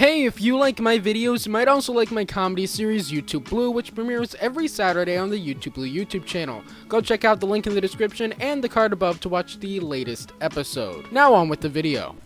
Hey, if you like my videos, you might also like my comedy series YouTube Blue, which premieres every Saturday on the YouTube Blue YouTube channel. Go check out the link in the description and the card above to watch the latest episode. Now on with the video.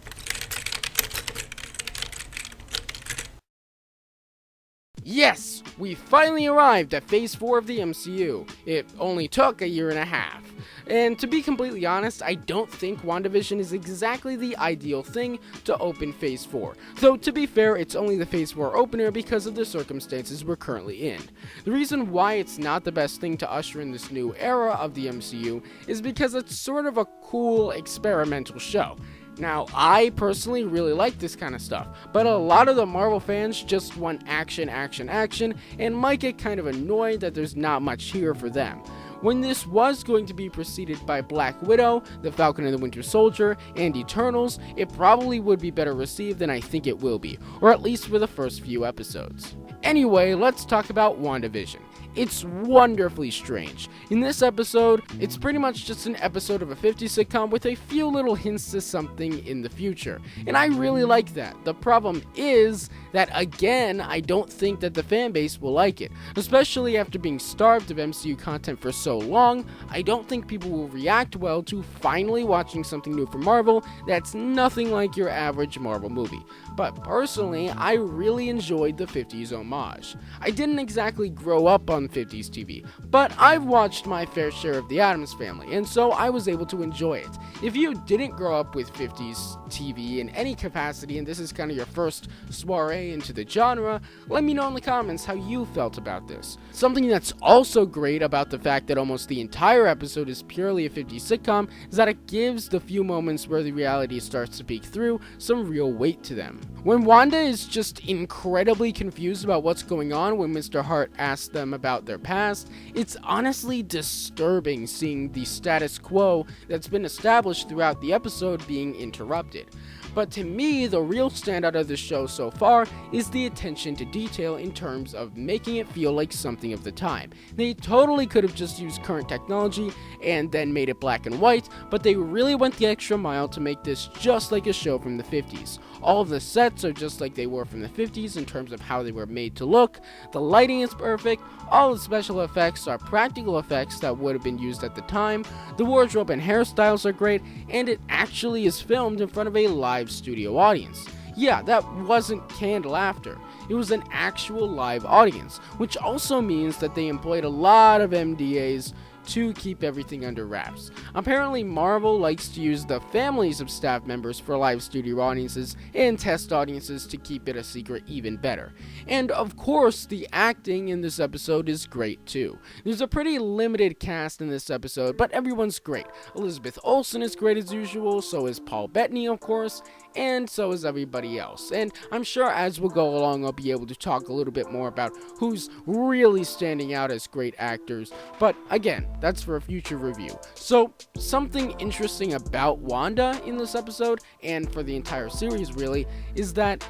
Yes, we finally arrived at Phase 4 of the MCU. It only took a year and a half. And to be completely honest, I don't think WandaVision is exactly the ideal thing to open Phase 4. Though to be fair, it's only the Phase 4 opener because of the circumstances we're currently in. The reason why it's not the best thing to usher in this new era of the MCU is because it's sort of a cool experimental show. Now, I personally really like this kind of stuff, but a lot of the Marvel fans just want action, action, action, and might get kind of annoyed that there's not much here for them. When this was going to be preceded by Black Widow, The Falcon and the Winter Soldier, and Eternals, it probably would be better received than I think it will be, or at least for the first few episodes. Anyway, let's talk about WandaVision. It's wonderfully strange. In this episode, it's pretty much just an episode of a 50s sitcom with a few little hints to something in the future, and I really like that. The problem is that, again, I don't think that the fanbase will like it, especially after being starved of MCU content for so long. I don't think people will react well to finally watching something new from Marvel that's nothing like your average Marvel movie. But personally, I really enjoyed the 50s homage. I didn't exactly grow up on 50s TV, but I've watched my fair share of The Addams Family, and so I was able to enjoy it. If you didn't grow up with 50s TV in any capacity, and this is kind of your first soiree into the genre, let me know in the comments how you felt about this. Something that's also great about the fact that almost the entire episode is purely a 50s sitcom is that it gives the few moments where the reality starts to peek through some real weight to them. When Wanda is just incredibly confused about what's going on when Mr. Hart asks them about their past, it's honestly disturbing seeing the status quo that's been established throughout the episode being interrupted. But to me, the real standout of the show so far is the attention to detail in terms of making it feel like something of the time. They totally could have just used current technology and then made it black and white, but they really went the extra mile to make this just like a show from the 50s. All of the sets are just like they were from the 50s in terms of how they were made to look, the lighting is perfect, all the special effects are practical effects that would have been used at the time, the wardrobe and hairstyles are great, and it actually is filmed in front of a live studio audience. Yeah, that wasn't canned laughter. It was an actual live audience, which also means that they employed a lot of MDAs to keep everything under wraps. Apparently, Marvel likes to use the families of staff members for live studio audiences and test audiences to keep it a secret even better. And of course, the acting in this episode is great too. There's a pretty limited cast in this episode, but everyone's great. Elizabeth Olsen is great as usual, so is Paul Bettany, of course, and so is everybody else. And I'm sure as we'll go along, I'll be able to talk a little bit more about who's really standing out as great actors, but again, that's for a future review. So, something interesting about Wanda in this episode, and for the entire series really, is that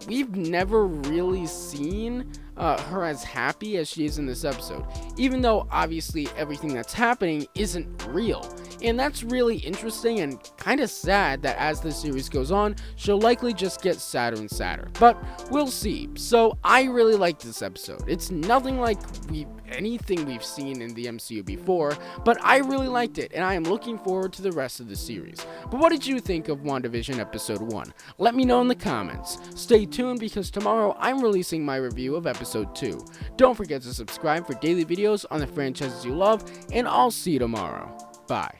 we've never really seen her as happy as she is in this episode, even though obviously everything that's happening isn't real. And that's really interesting and kind of sad that as the series goes on, she'll likely just get sadder and sadder. But we'll see. So I really like this episode. It's nothing like anything we've seen in the MCU before, but I really liked it, and I am looking forward to the rest of the series. But what did you think of WandaVision Episode 1? Let me know in the comments. Stay tuned because tomorrow I'm releasing my review of Episode 2. Don't forget to subscribe for daily videos on the franchises you love, and I'll see you tomorrow. Bye.